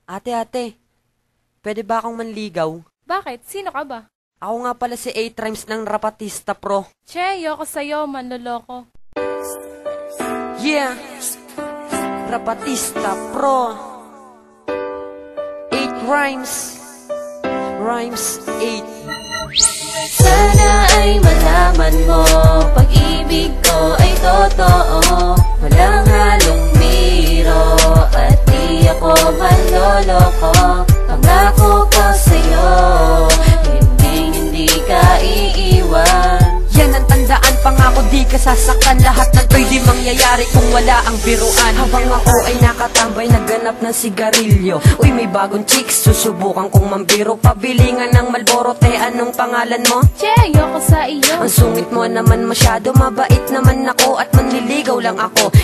Ate, pwede ba akong manligaw? Bakit? Sino ka ba? Ako nga pala si A-Trimes ng Rapatista Pro. Che, yoko sa'yo, manloloko. Yeah! Rapatista Pro. 8 rhymes. Rhymes 8. Sana ay malaman mo, pag-ibig ko ay totoo. Walang halong biro at di ako manloloko. Pangako ko sa'yo, hindi ka iiwan. Yan ang tandaan, pangako di ka sasaktan. Lahat ng to'y di mangyayari kung wala ang biruan. Habang ako ay nakatambay, nagganap ng sigarilyo. Uy, may bagong chicks, susubukan kong mambiro. Pabilingan ng Malboro, te, anong pangalan mo? Che, yoko sa iyo. Ang sungit mo naman masyado, mabait naman ako at manliligaw lang ako.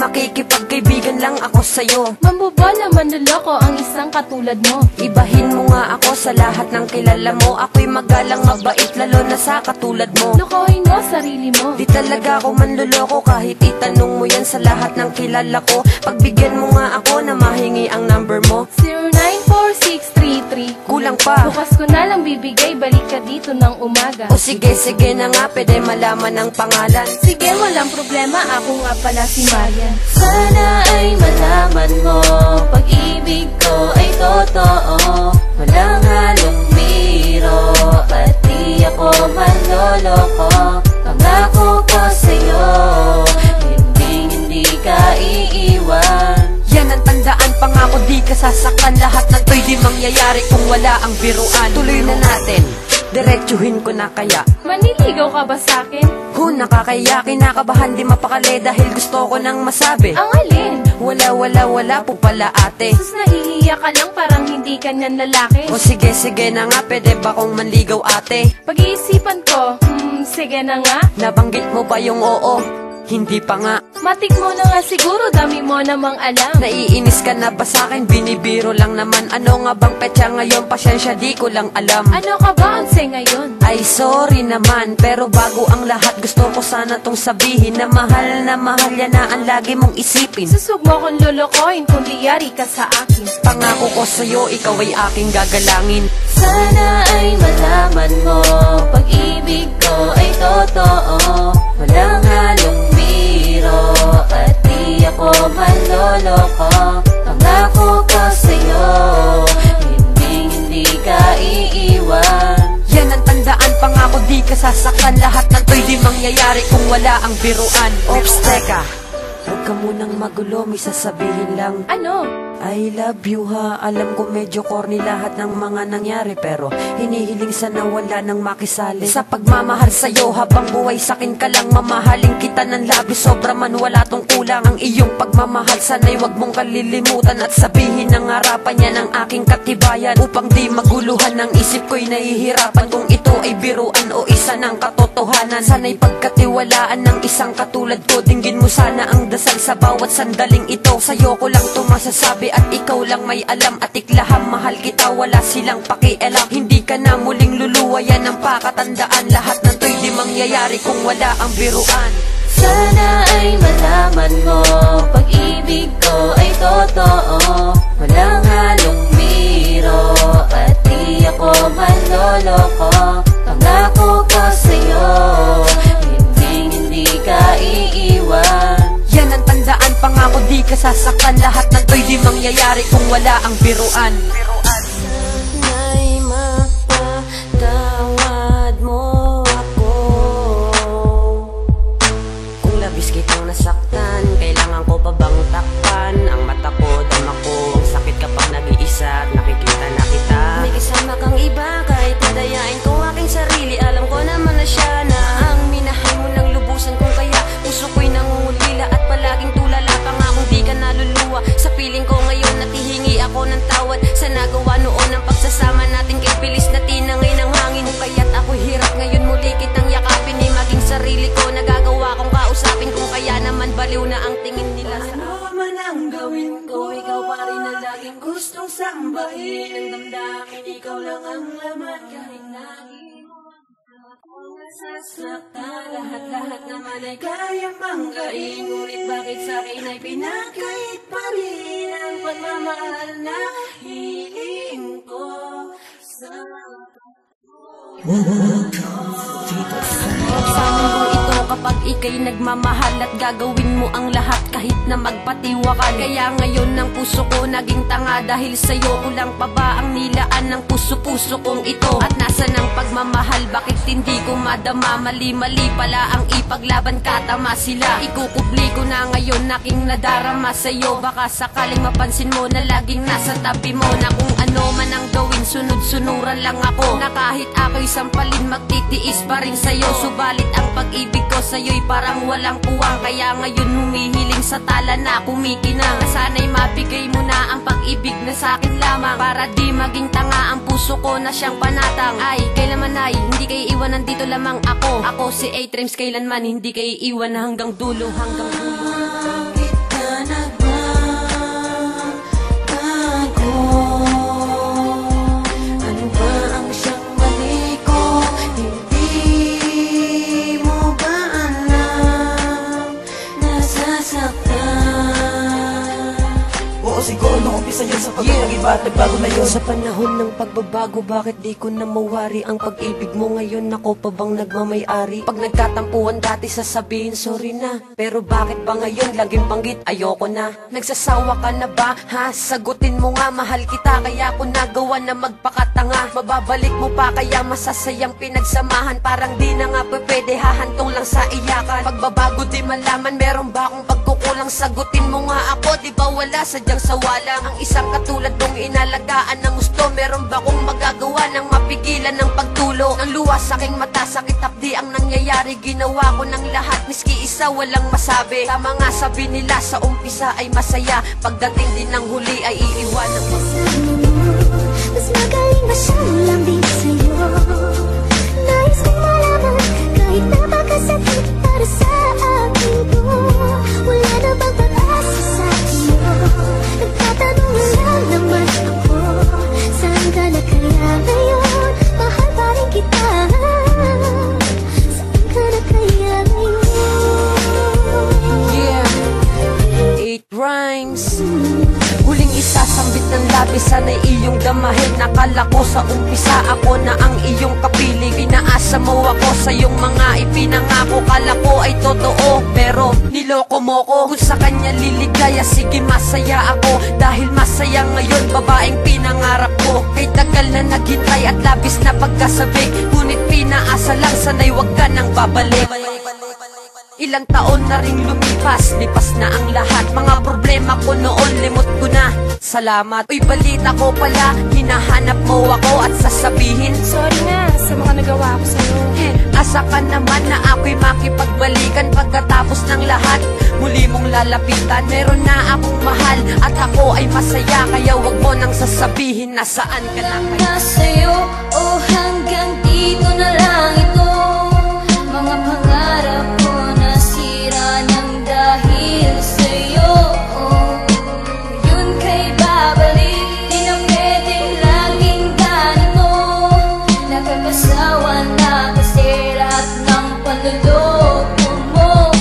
Makikipagkaibigan lang ako sa'yo. Mambobola, manloloko ang isang katulad mo. Ibahin mo nga ako sa lahat ng kilala mo. Ako'y magalang mabait, lalo na sa katulad mo. Lokohin mo sarili mo. Di talaga ako manloloko kahit itanong mo yan sa lahat ng kilala ko. Pagbigyan mo nga ako na mahingi ang number mo. 094633. Kulang pa. Bukas ko na lang bibigay, balik ka dito ng umaga. O sige na nga, pwede malaman ang pangalan. Sige, walang problema, ako nga pala si Marian. Sana ay malaman mo, pag-ibig ko ay totoo. Walang halong biro at di ako manloloko. Pangako ko sa'yo, hindi ka iiwan. Yan ang tandaan, pangako di ka sasaktan. Lahat ng to'y di mangyayari kung wala ang biruan. Tuloy na natin, diretsuhin ko na kaya. Maniligaw ka ba sa'kin? Nakakaya, kinakabahan, di mapakali dahil gusto ko nang masabi. Ang alin? Wala po pala ate. Sus, nahihiya ka lang, parang hindi ka niyan lalaki. O sige na nga, pwede ba kong manligaw ate? Pag-iisipan ko, sige na nga. Nabanggit mo ba yung oo? Hindi pa nga. Matik mo na nga siguro, dami mo namang alam. Naiinis ka na ba sa'kin? Binibiro lang naman. Ano nga bang petsa ngayon? Pasyensya, di ko lang alam. Ano ka ba, Anse, ngayon? Ay sorry naman, pero bago ang lahat, gusto ko sana tong sabihin na mahal yan na ang lagi mong isipin. Susug mo kong lulukoyin kung liyari ka sa akin. Pangako ko sa'yo, ikaw ay aking gagalangin. Sana ay malaman mo, pag-ibig ko ay totoo. Walang halong biro at di ako manloloko. Pangako ko sa'yo, hindi ka iiwan. Yan ang tandaan, pangako di ka sasaktan. Lahat ng to'y di mangyayari kung wala ang biruan. Oops, teka, huwag ka munang magulo, may sasabihin lang. Ano? I love you ha, alam ko medyo corny lahat ng mga nangyari, pero hinihiling sana wala nang makisali sa pagmamahal sa'yo. Habang buhay sa'kin ka lang, mamahalin kita ng labis, sobra man wala tong kulang. Ang iyong pagmamahal, sana'y wag mong kalilimutan at sabihin ng harapan niya ng aking katibayan. Upang di maguluhan ang isip ko'y nahihirapan kung ito ay biruan o isa ng katotohanan. Sana'y pagkatiwalaan ng isang katulad ko, dinggin mo sana ang dasal sa bawat sandaling ito. Sa'yo ko lang to masasabi at ikaw lang may alam. At iklaham, mahal kita, wala silang pakialam. Hindi ka na muling luluwa, yan ang pakatandaan. Lahat ng to'y di mangyayari kung wala ang biruan. Sana ay malaman mo, pag-ibig ko ay totoo. Walang halong biro at di ako manloloko. Pangako ko sa'yo, hindi ka iiwan. Yan ang tandaan, pangako di ka sasaktan. Lahat ng to'y di mangyayari kung wala ang biruan. Sana'y mapatawad mo ako. Kung labis kitang nasaktan, kailangan ko pa bang takpan? Ang mata ko, dama ko, ang sakit kapag nag-iisa at nakikita na kita. May kasama kang iba, kahit nadayain ko aking sarili. Alam ko naman na siya na ang minahay mo ng lubusan. Kung kaya puso ko'y nangungulila at palaging tulala. Pangakong di ka naluluwa sa piling ko ngayon. Natihingi ako ng tawad sa nagawa noon. Ang pagsasama natin kay bilis na tinangay ng hangin. Kung kaya't ako'y hirap ngayon muli kitang yakapin. Ni maging sarili ko, nagagawa kong kausapin. Kung kaya naman baliw na ang tingin nila sa ano man ang gawin ko, ikaw pa rin na laging gustong sambahin. Ang damdamin, ikaw lang ang laman. Kahit lagi mo ako nasasaktan, lahat naman ay kayang banggain. Ngunit bakit sa'kin ay pinakait pa rin ang pagmamahal na Sana mo ito kapag ika'y nagmamahal at gagawin mo ang lahat kahit na magpatiwakan. Kaya ngayon ang puso ko naging tanga dahil sa'yo. Kulang pa ba ang nilaan ng puso-puso kong ito? At nasa ng pagmamahal, bakit hindi ko madama? Mali-mali pala ang ipaglaban, katama sila. Ikukubli ko na ngayon aking nadarama sa'yo. Baka sakaling mapansin mo na laging nasa tabi mo, na kung ano man ang gawin, sunod-sunuran lang ako. Na kahit ako'y sampalin, magtitiis pa rin sa'yo. Subalit ang pag-ibig ko sa'yo'y parang walang puwang. Kaya ngayon humihiling sa tala na kumikinang. Sana'y mabigay mo na ang pag-ibig na sa'kin lamang, para di maging tanga ang puso ko na siyang panatang. Ay, kailanman ay hindi kayo iwanan, dito lamang ako. Ako si A-Trims, kailanman hindi kayo iwan na hanggang dulo, hanggang dulo. Bakit ka nagbabago? Ano ba ang siyang mali ko? Hindi mo ba alam? Nasasaktan. Oo, siguro nung umpisa yun sa pag-iba at nagbago na yun. Sa panahon ng pagbabago, bakit di ko na mawari ang pag-ibig mo ngayon? Ako pa bang nagmamay-ari? Pag nagkatampuhan dati sasabihin sorry na, pero bakit ba ngayon laging banggit ayoko na? Nagsasawa ka na ba? Ha? Sagutin mo nga, mahal kita, kaya ko nagawa na magpakatanga. Mababalik mo pa kaya masasayang pinagsamahan, parang di na nga pwede, hahantong lang sa iyakan. Pagbabago di malaman, meron ba akong pagkukulang? Sagutin mo nga ako, di ba wala sadyang sawalang? Ang isang katulad mong inalagaan ng gusto, meron ba akong magagawa nang mapigilan ng pagtulo? Ang luwas sa aking mata, sakit hapdi ang nangyayari. Ginawa ko ng lahat, miski isa walang masabi. Tama nga sabi nila, sa umpisa ay masaya, pagdating din ng huli ay iiwanan mo. Mas magaling ba siyang lambing sa'yo? Nais kong malaman, kahit napakasakit para sa akin to. Wala na bang pag-asa sa iyo? Nagtatanong lang naman ako, saan ka na kaya ngayon? Mahal pa rin kita, saan ka na kaya ngayon? Yeah, 8 rhymes. Huling isasambit ng labis, sana'y iyong damahin. Nakala ko sa umpisa ako na ang iyong kapiling. Pinaasa mo ako sa iyong mga ipinangako. Kala ko ay totoo, pero niloko mo ko. Kung sa kanya liligaya, sige masaya ako. Dahil masaya ngayon, babaeng pinangarap ko. Kay tagal na naghintay at labis na pagkasabik, ngunit pinaasa lang, sana'y wag ka nang babalik. Ilang taon na ring lumipas, lipas na ang lahat. Mga problema ko noon, limot ko na, salamat. Uy, balita ko pala, hinahanap mo ako at sasabihin Sorry na sa mga nagawa ko sa'yo. asa ka naman na ako'y makipagbalikan. Pagkatapos ng lahat, muli mong lalapitan. Meron na akong mahal at ako ay masaya, kaya wag mo nang sasabihin na saan ka na kaya. Nasa'yo o hanggang dito na lang ito. Mga pangarap ko nasira ng dahil sa'yo. Yun kay babalik, di na pwedeng laging ganito. Nakakasawa na kasi lahat ng panluloko mo.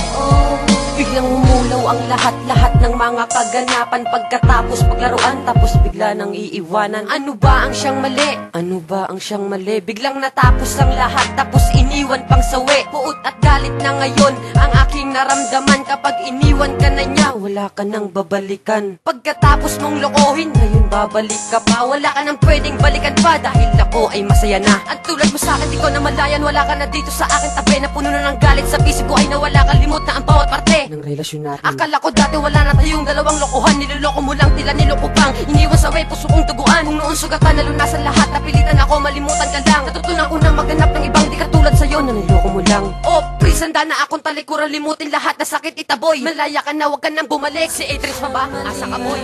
Biglang umulaw ang lahat-lahat ng mga kaganapan. Pagkatapos paglaruan, tapos bigla nang iiwanan. Ano ba ang siyang mali? Ano ba ang siyang mali? Biglang natapos ang lahat, tapos iniwan pang sawi. Puot at galit na ngayon ang aking naramdaman. Kapag iniwan ka na niya, wala ka nang babalikan. Pagkatapos mong lokohin, ngayon babalik ka pa. Wala ka nang pwedeng balikan pa, dahil ako ay masaya na. At tulad mo sa akin, di ko na malayan. Wala ka na dito sa akin tabi, na puno na ng galit. Sa isip ko ay nawala, kalimot na ang bawat parte ng relasyon natin. Akala ko dati wala na tayong dalawang lokohan. Niloloko mo lang, tila niloko pang iniwan sa way, puso kong tuguan. Kung noon sugatan, nalunasan lahat, napilitan ako, malimutan ka lang. Natutunan ko na maghanap ng ibang di katulad sa'yo, na niloko mo lang. Oh, please, handa na akong talikuran, limutin lahat na sakit itaboy. Malaya ka na, wag ka nang bumalik. Si A-Trims pa ba? Asa ka boy?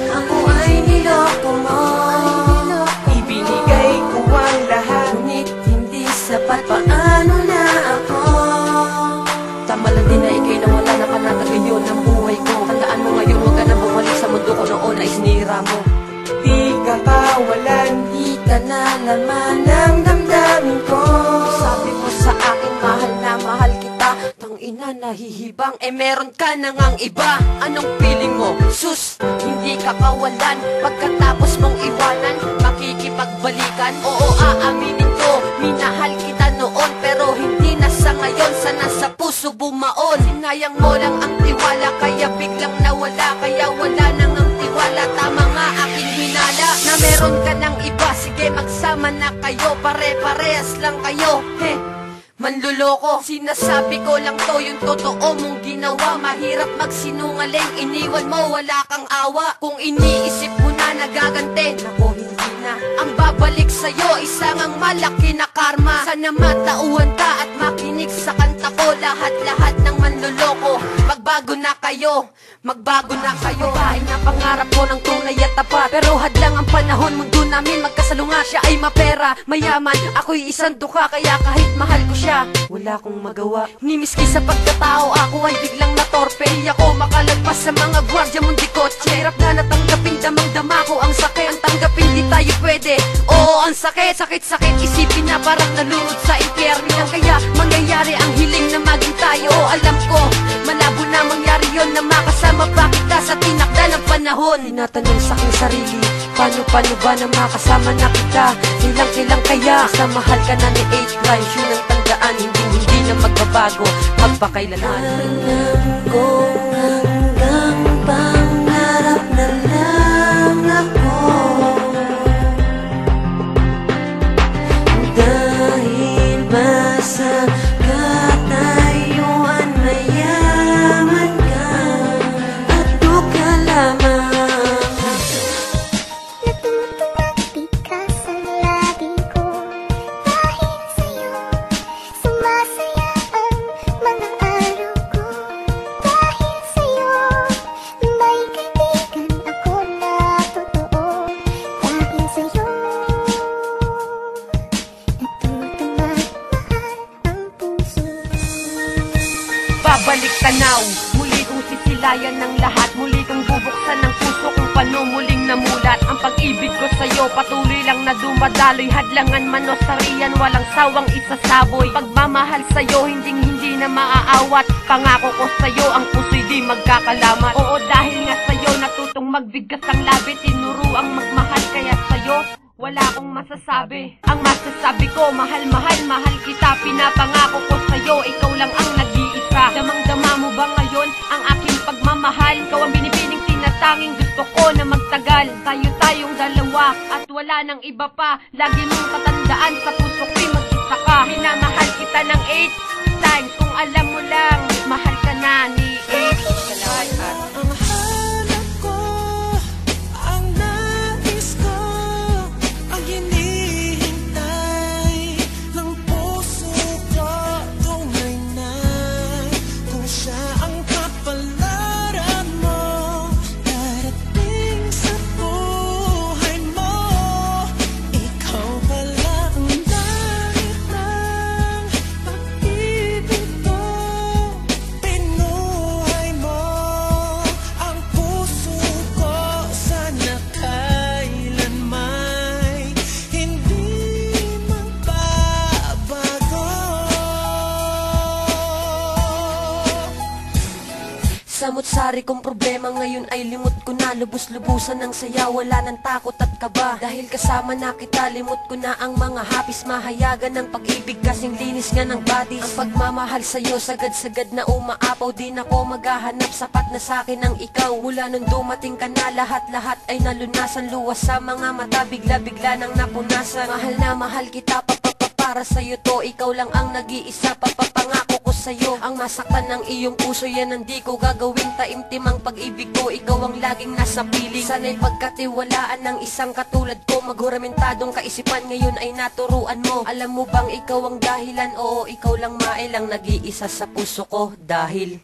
Ako ay niloko mo. Ibinigay ko ang lahat, Ngunit hindi sapat, paano na ako? Tama lang din na ikay na wala na panatagal yun ng buhay ko. Tandaan mo ngayon, wag ka na bumalik sa mundo ko noon na isinira mo. di ka kawalan. Di ka na laman ng damdamin ko. Sabi mo sa akin, mahal na mahal kita. Tangina, nahihibang, meron ka na ngang iba. Anong feeling mo? Sus, hindi ka kawalan. Pagkatapos mong iwanan, makikipagbalikan. Oo, aaminin ko, Minahal kita noon pero hindi na sa ngayon. Sana sa puso bumaon. Sinayang mo lang ang tiwala, kaya biglang nawala. Kaya wala nang ang tiwala, tama nga aking hinala. Na meron ka ng iba, sige magsama na kayo. Pare-parehas lang kayo, manluloko. Sinasabi ko lang to, yung totoo mong ginawa. Mahirap magsinungaling, iniwan mo, wala kang awa. Kung iniisip mo na nagaganti, nako hindi na. Ang babalik sa'yo, isang ang malaki na karma. Sana matauhan ka at makinig sa kanta ko. Lahat-lahat ng manluloko, magbago na kayo, magbago na kayo. Bahay na pangarap ko ng tunay at tapat, pero hadlang ang panahon, mundo namin magkasalunga. Siya ay mapera, mayaman, ako'y isang duka. Kaya kahit mahal ko siya, wala akong magawa. Nimiski sa pagkatao, ako ay biglang natorpe. Di ako makalagpas sa mga gwardya mong di kotse. Hirap na natanggapin, damang-dama ko ang sakit. Ang tanggapin, di tayo pwede. Oo, ang sakit, sakit-sakit. Isipin na parang nalunod sa impyerno. Kaya mangyayari ang hiling na maging tayo. Alam ko, malabo na mangyari yon, na makasama pa kita sa tinakda ng panahon. Tinatanong sa aking sarili, paano ba na makasama na kita? Kilang kaya sa mahal ka na ni H-Drive. Yun ang tandaan, hindi na magbabago, magpakailanman. Alam ko hanggang pangarap na lang ako, dahil ba sa katayuan mayaman ka at duka lamang. Natutunan tikas ang labi ko, dahil sa'yo sumasaya ang mga araw ko. Dahil sa'yo may kaibigan ako na totoo. Dahil sa'yo natutong magmahal ang puso. Babalik tanaw, muli kong sisilayan ng lahat. Muli kong bubuksan ng puso kung paano muling namulat. Ang pag-ibig ko sa'yo patuloy lang na dumadaloy. Hadlangan man o sariyan, walang sawang isasaboy. Pagmamahal sa'yo hindi na maaawat. Pangako ko sa'yo, ang puso'y di magkakalamat. Oo, dahil nga sa'yo natutong magbigas ang labi. Tinuro ang magmahal, kaya sa'yo wala akong masasabi. Ang masasabi ko, mahal kita. Pinapangako ko sa'yo, ikaw lang ang nag-iisa. Damang-dama mo ba ngayon ang aking pagmamahal? Ikaw ang binibining tinatanging gusto ko na magtagal. Tayong dalawa at wala nang iba pa. Lagi mong tatandaan, sa puso ko'y mag-isa ka. Minamahal kita ng 8 times. Kung alam mo lang, mahal ka na ni 8. Salamat. Ang hanap ko, ang nais ko, ang hinihintay ng puso ko. Tunay na kung siya ang kapalaran mo, darating sa buhay mo. Ikaw pala ang langit ng pag-ibig ko. Pinuhay mo ang puso ko, sana kailanman hindi magbabago. Samot-sari kong problema ngayon ay limot ko na. Lubos-lubusan ng saya, wala ng takot at kaba. Dahil kasama na kita, limot ko na ang mga hapis. Mahayagan ng pag-ibig kasing linis nga ng batis. Ang pagmamahal sa'yo, sagad-sagad na umaapaw. Di na ko maghahanap, sapat na sa'kin ang ikaw. Mula nung dumating ka na, lahat-lahat ay nalunasan. Luwas sa mga mata, bigla-bigla nang napunasan. Mahal na mahal kita, para sa'yo to. Ikaw lang ang nag-iisa, papapangako ko sa'yo. Ang masaktan ng iyong puso, yan ang di ko gagawin. Taimtim ang pag-ibig ko, ikaw ang laging nasa piling. Sana'y pagkatiwalaan ng isang katulad ko. Maghuramentadong kaisipan ngayon ay naturuan mo. Alam mo bang ikaw ang dahilan? Oo, ikaw lang mailang nag-iisa sa puso ko. Dahil